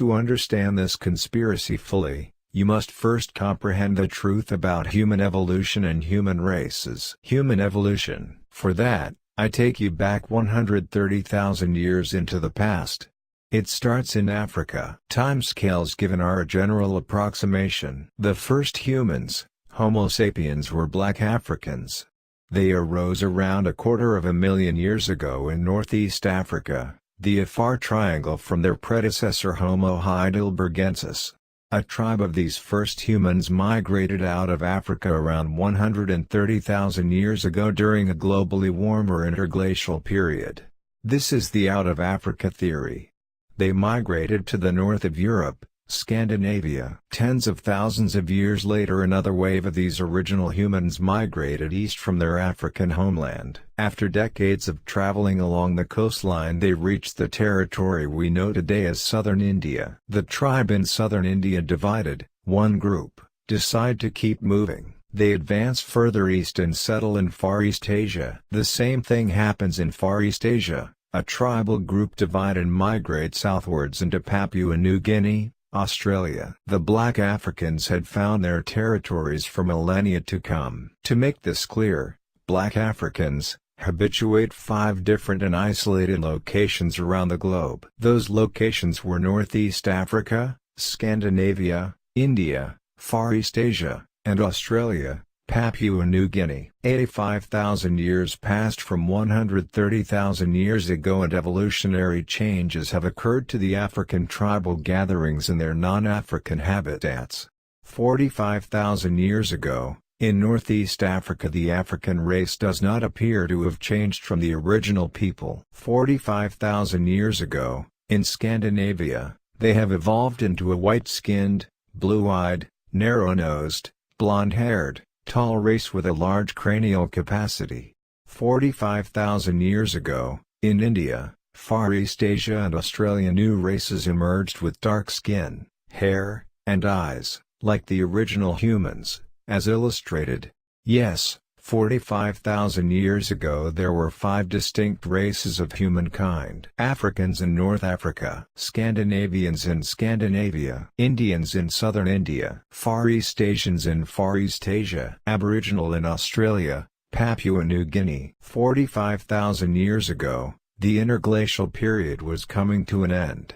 To understand this conspiracy fully, you must first comprehend the truth about human evolution and human races. Human evolution. For that, I take you back 130,000 years into the past. It starts in Africa. Timescales given are a general approximation. The first humans, Homo sapiens, were black Africans. They arose around 250,000 years ago in northeast Africa, the Afar Triangle, from their predecessor Homo heidelbergensis. A tribe of these first humans migrated out of Africa around 130,000 years ago during a globally warmer interglacial period. This is the out of Africa theory. They migrated to the north of Europe, Scandinavia. Tens of thousands of years later, another wave of these original humans migrated east from their African homeland. After decades of traveling along the coastline, they reached the territory we know today as southern India. The tribe in southern India divided. One group decide to keep moving. They advance further east and settle in Far East Asia. The same thing happens in Far East Asia. A tribal group divide and migrate southwards into Papua New Guinea, Australia. The black Africans had found their territories for millennia to come. To make this clear, black Africans habituate 5 different and isolated locations around the globe. Those locations were Northeast Africa, Scandinavia, India, Far East Asia, and Australia, Papua New Guinea. 85,000 years passed from 130,000 years ago, and evolutionary changes have occurred to the African tribal gatherings in their non-African habitats. 45,000 years ago, in Northeast Africa, the African race does not appear to have changed from the original people. 45,000 years ago, in Scandinavia, they have evolved into a white-skinned, blue-eyed, narrow-nosed, blonde-haired, tall race with a large cranial capacity. 45,000 years ago, in India, Far East Asia and Australia, new races emerged with dark skin, hair, and eyes, like the original humans, as illustrated. Yes, 45,000 years ago there were 5 distinct races of humankind. Africans in North Africa, Scandinavians in Scandinavia, Indians in southern India, Far East Asians in Far East Asia, Aboriginal in Australia, Papua New Guinea. 45,000 years ago, the interglacial period was coming to an end.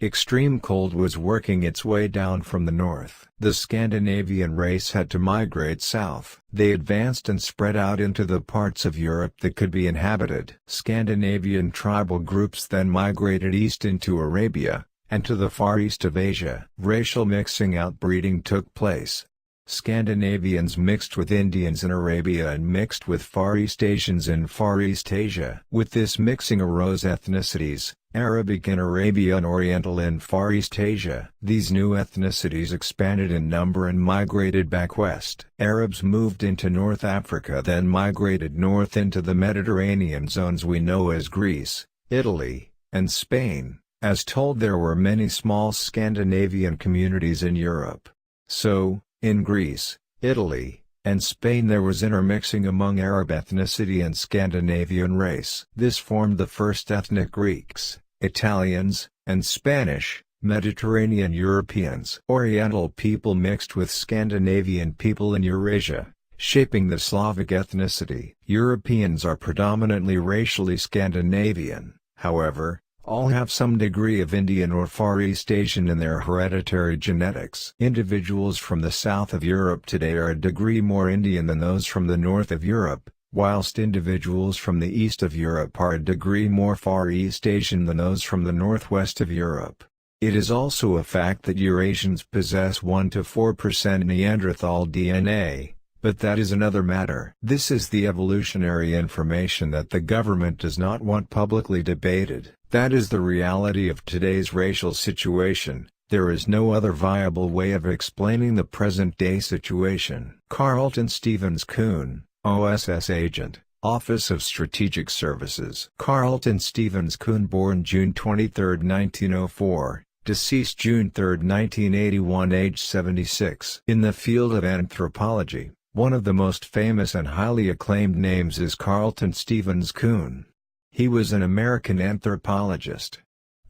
Extreme cold was working its way down from the north. The Scandinavian race had to migrate south. They advanced and spread out into the parts of Europe that could be inhabited. Scandinavian tribal groups then migrated east into Arabia, and to the far east of Asia. Racial mixing, outbreeding took place. Scandinavians mixed with Indians in Arabia and mixed with Far East Asians in Far East Asia. With this mixing arose ethnicities, Arabic in Arabia and Oriental in Far East Asia. These new ethnicities expanded in number and migrated back west. Arabs moved into North Africa, then migrated north into the Mediterranean zones we know as Greece, Italy, and Spain. As told, there were many small Scandinavian communities in Europe. So, in Greece, Italy, and Spain there was intermixing among Arab ethnicity and Scandinavian race. This formed the first ethnic Greeks, Italians, and Spanish, Mediterranean Europeans. Oriental people mixed with Scandinavian people in Eurasia, shaping the Slavic ethnicity. Europeans are predominantly racially Scandinavian, however, all have some degree of Indian or Far East Asian in their hereditary genetics. Individuals from the south of Europe today are a degree more Indian than those from the north of Europe, whilst individuals from the east of Europe are a degree more Far East Asian than those from the northwest of Europe. It is also a fact that Eurasians possess 1 to 4% Neanderthal DNA, but that is another matter. This is the evolutionary information that the government does not want publicly debated. That is the reality of today's racial situation. There is no other viable way of explaining the present-day situation. Carleton Stevens Coon, OSS Agent, Office of Strategic Services. Carleton Stevens Coon, born June 23, 1904, deceased June 3, 1981, age 76. In the field of anthropology, one of the most famous and highly acclaimed names is Carleton Stevens Coon. He was an American anthropologist.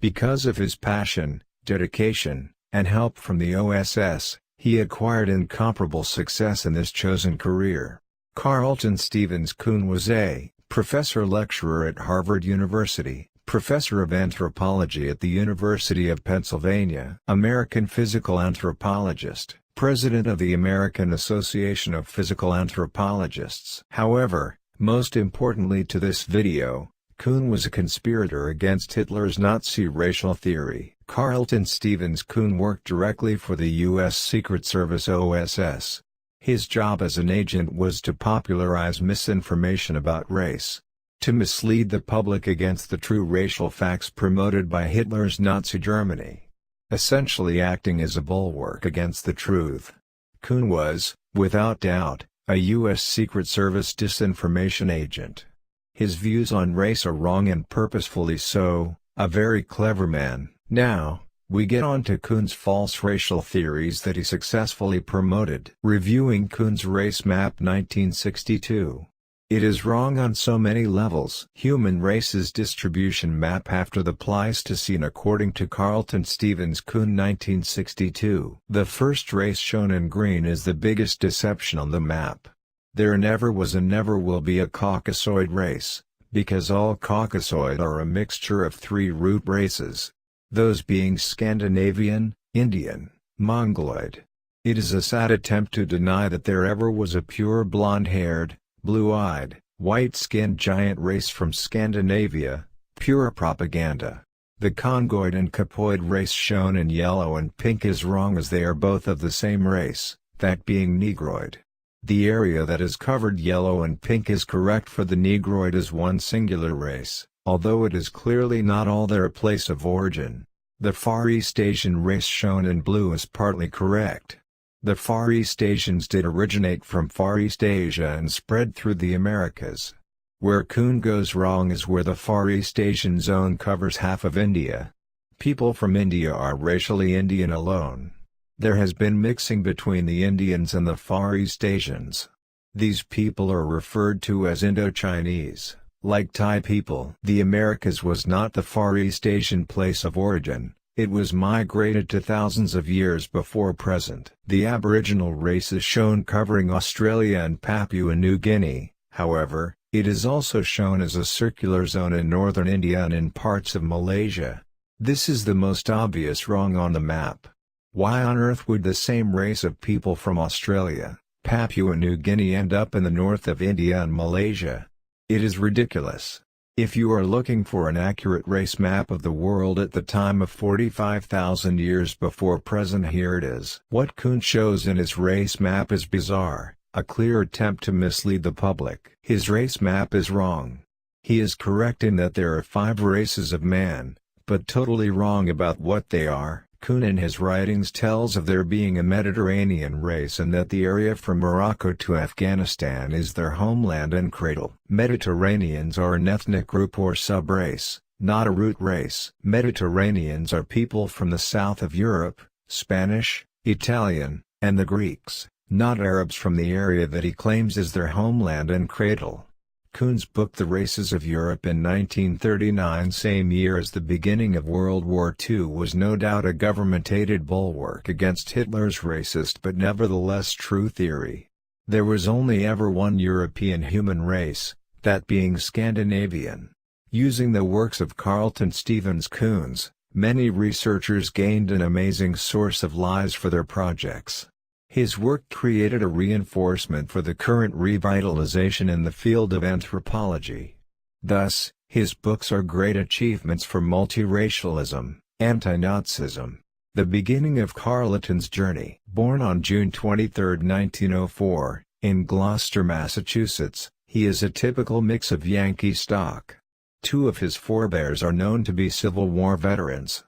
Because of his passion, dedication, and help from the OSS, he acquired incomparable success in this chosen career. Carleton Stevens Coon was a professor-lecturer at Harvard University, professor of anthropology at the University of Pennsylvania, American physical anthropologist, president of the American Association of Physical Anthropologists. However, most importantly to this video, Coon was a conspirator against Hitler's Nazi racial theory. Carleton Stevens Coon worked directly for the U.S. Secret Service OSS. His job as an agent was to popularize misinformation about race, to mislead the public against the true racial facts promoted by Hitler's Nazi Germany, essentially acting as a bulwark against the truth. Coon was, without doubt, a U.S. Secret Service disinformation agent. His views on race are wrong and purposefully so, a very clever man. Now, we get on to Coon's false racial theories that he successfully promoted. Reviewing Coon's Race Map 1962. It is wrong on so many levels. Human race's distribution map after the Pleistocene according to Carleton Stevens Coon 1962. The first race shown in green is the biggest deception on the map. There never was and never will be a Caucasoid race, because all Caucasoid are a mixture of three root races, those being Scandinavian, Indian, Mongoloid. It is a sad attempt to deny that there ever was a pure blonde-haired, blue-eyed, white-skinned giant race from Scandinavia, pure propaganda. The Congoid and Capoid race shown in yellow and pink is wrong as they are both of the same race, that being Negroid. The area that is covered yellow and pink is correct for the Negroid as one singular race, although it is clearly not all their place of origin. The Far East Asian race shown in blue is partly correct. The Far East Asians did originate from Far East Asia and spread through the Americas. Where Coon goes wrong is where the Far East Asian zone covers half of India. People from India are racially Indian alone. There has been mixing between the Indians and the Far East Asians. These people are referred to as Indo-Chinese, like Thai people. The Americas was not the Far East Asian place of origin, it was migrated to thousands of years before present. The Aboriginal race is shown covering Australia and Papua New Guinea, however, it is also shown as a circular zone in northern India and in parts of Malaysia. This is the most obvious wrong on the map. Why on earth would the same race of people from Australia, Papua New Guinea end up in the north of India and Malaysia? It is ridiculous. If you are looking for an accurate race map of the world at the time of 45,000 years before present, here it is. What Coon shows in his race map is bizarre, a clear attempt to mislead the public. His race map is wrong. He is correct in that there are 5 races of man, but totally wrong about what they are. Coon in his writings tells of there being a Mediterranean race and that the area from Morocco to Afghanistan is their homeland and cradle. Mediterraneans are an ethnic group or sub-race, not a root race. Mediterraneans are people from the south of Europe, Spanish, Italian, and the Greeks, not Arabs from the area that he claims is their homeland and cradle. Coon's book The Races of Europe in 1939, same year as the beginning of World War II, was no doubt a government-aided bulwark against Hitler's racist but nevertheless true theory. There was only ever one European human race, that being Scandinavian. Using the works of Carleton Stevens Coon, many researchers gained an amazing source of lies for their projects. His work created a reinforcement for the current revitalization in the field of anthropology. Thus, his books are great achievements for multiracialism, anti-Nazism. The beginning of Carleton's journey. Born on June 23, 1904, in Gloucester, Massachusetts, he is a typical mix of Yankee stock. 2 of his forebears are known to be Civil War veterans.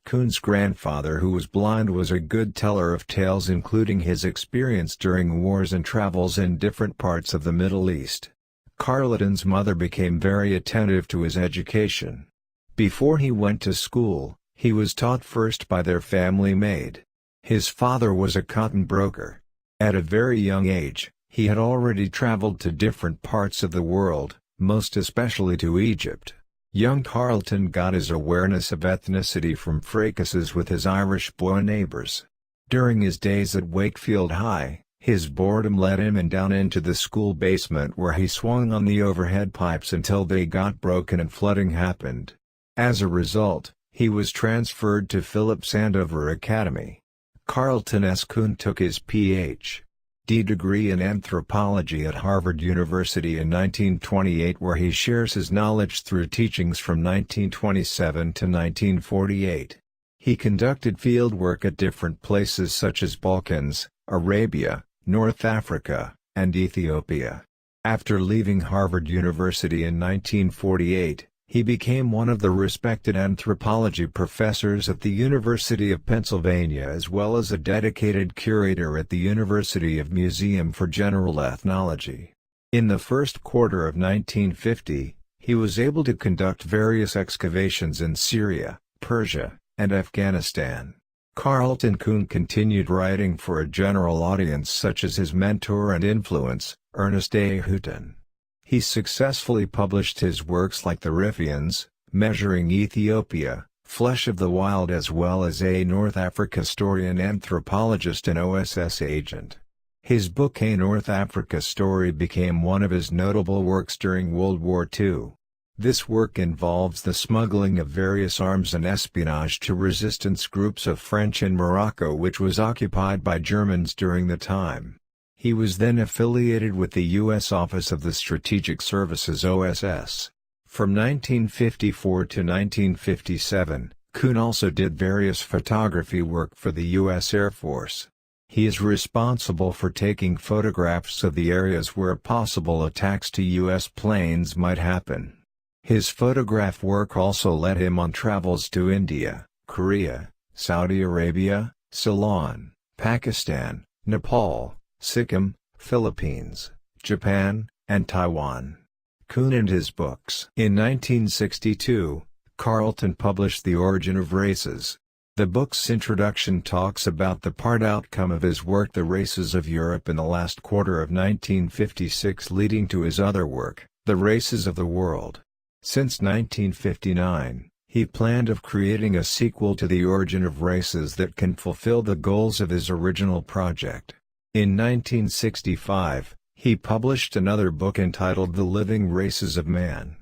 Coon's grandfather, who was blind, was a good teller of tales including his experience during wars and travels in different parts of the Middle East. Carleton's mother became very attentive to his education. Before he went to school, he was taught first by their family maid. His father was a cotton broker. At a very young age, he had already traveled to different parts of the world, most especially to Egypt. Young Carleton got his awareness of ethnicity from fracases with his Irish boy neighbors. During his days at Wakefield High, his boredom led him down into the school basement where he swung on the overhead pipes until they got broken and flooding happened. As a result, he was transferred to Phillips Andover Academy. Carleton S. Coon took his Ph.D. degree in anthropology at Harvard University in 1928, where he shares his knowledge through teachings from 1927 to 1948. He conducted field work at different places such as Balkans, Arabia, North Africa, and Ethiopia. After leaving Harvard University in 1948, he became one of the respected anthropology professors at the University of Pennsylvania, as well as a dedicated curator at the University of Museum for General Ethnology. In the first quarter of 1950, he was able to conduct various excavations in Syria, Persia, and Afghanistan. Carleton Coon continued writing for a general audience such as his mentor and influence, Ernest A. Houghton. He successfully published his works like The Riffians, Measuring Ethiopia, Flesh of the Wild, as well as A North Africa Story, an anthropologist and OSS agent. His book A North Africa Story became one of his notable works during World War II. This work involves the smuggling of various arms and espionage to resistance groups of French in Morocco, which was occupied by Germans during the time. He was then affiliated with the U.S. Office of the Strategic Services (OSS). From 1954 to 1957, Coon also did various photography work for the U.S. Air Force. He is responsible for taking photographs of the areas where possible attacks to U.S. planes might happen. His photograph work also led him on travels to India, Korea, Saudi Arabia, Ceylon, Pakistan, Nepal, Sikkim, Philippines, Japan, and Taiwan. Coon and his books. In 1962, Carleton published The Origin of Races. The book's introduction talks about the part outcome of his work The Races of Europe in the last quarter of 1956, leading to his other work, The Races of the World. Since 1959, he planned of creating a sequel to The Origin of Races that can fulfill the goals of his original project. In 1965, he published another book entitled The Living Races of Man.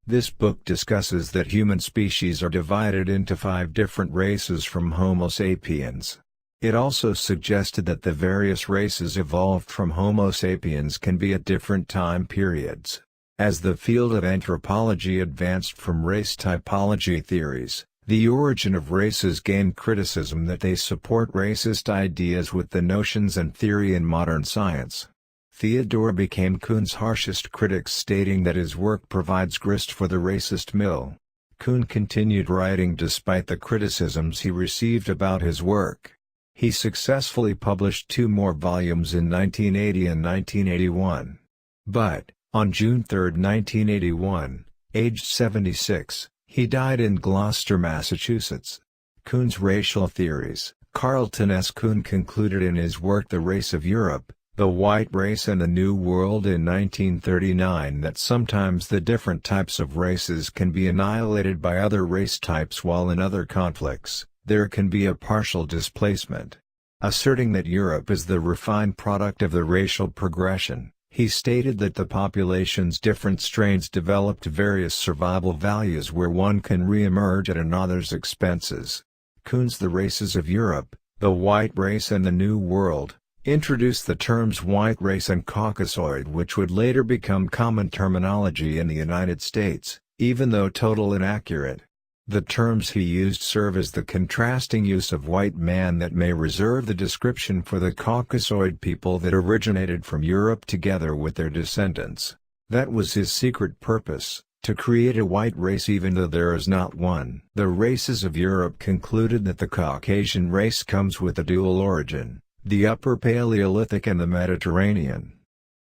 This book discusses that human species are divided into 5 different races from Homo sapiens. It also suggested that the various races evolved from Homo sapiens can be at different time periods. As the field of anthropology advanced from race typology theories, The Origin of Races gained criticism that they support racist ideas with the notions and theory in modern science. Theodore became Coon's harshest critic, stating that his work provides grist for the racist mill. Coon continued writing despite the criticisms he received about his work. He successfully published 2 more volumes in 1980 and 1981. But, on June 3, 1981, aged 76, he died in Gloucester, Massachusetts. Coon's racial theories. Carleton S. Coon concluded in his work The Race of Europe, The White Race and the New World in 1939 that sometimes the different types of races can be annihilated by other race types, while in other conflicts, there can be a partial displacement. Asserting that Europe is the refined product of the racial progression, he stated that the population's different strains developed various survival values where one can re-emerge at another's expenses. Coon's The Races of Europe, The White Race and the New World introduced the terms white race and Caucasoid, which would later become common terminology in the United States, even though totally inaccurate. The terms he used serve as the contrasting use of white man that may reserve the description for the Caucasoid people that originated from Europe together with their descendants. That was his secret purpose, to create a white race even though there is not one. The Races of Europe concluded that the Caucasian race comes with a dual origin, the Upper Paleolithic and the Mediterranean.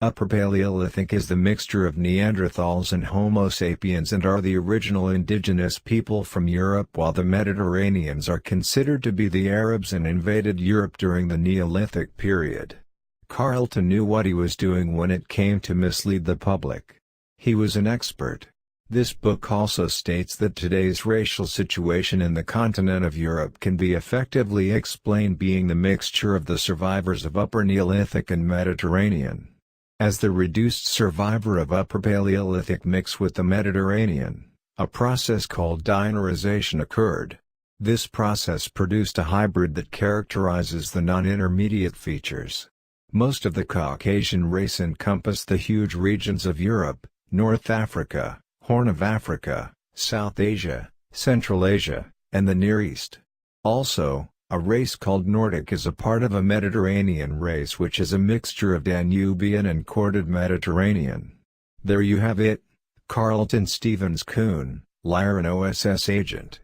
Upper Paleolithic is the mixture of Neanderthals and Homo sapiens and are the original indigenous people from Europe, while the Mediterraneans are considered to be the Arabs and invaded Europe during the Neolithic period. Carleton knew what he was doing when it came to mislead the public. He was an expert. This book also states that today's racial situation in the continent of Europe can be effectively explained being the mixture of the survivors of Upper Neolithic and Mediterranean. As the reduced survivor of Upper Paleolithic mixed with the Mediterranean, a process called dinerization occurred. This process produced a hybrid that characterizes the non-intermediate features. Most of the Caucasian race encompassed the huge regions of Europe, North Africa, Horn of Africa, South Asia, Central Asia, and the Near East. Also, a race called Nordic is a part of a Mediterranean race which is a mixture of Danubian and corded Mediterranean. There you have it, Carleton Stevens Coon, liar and OSS agent.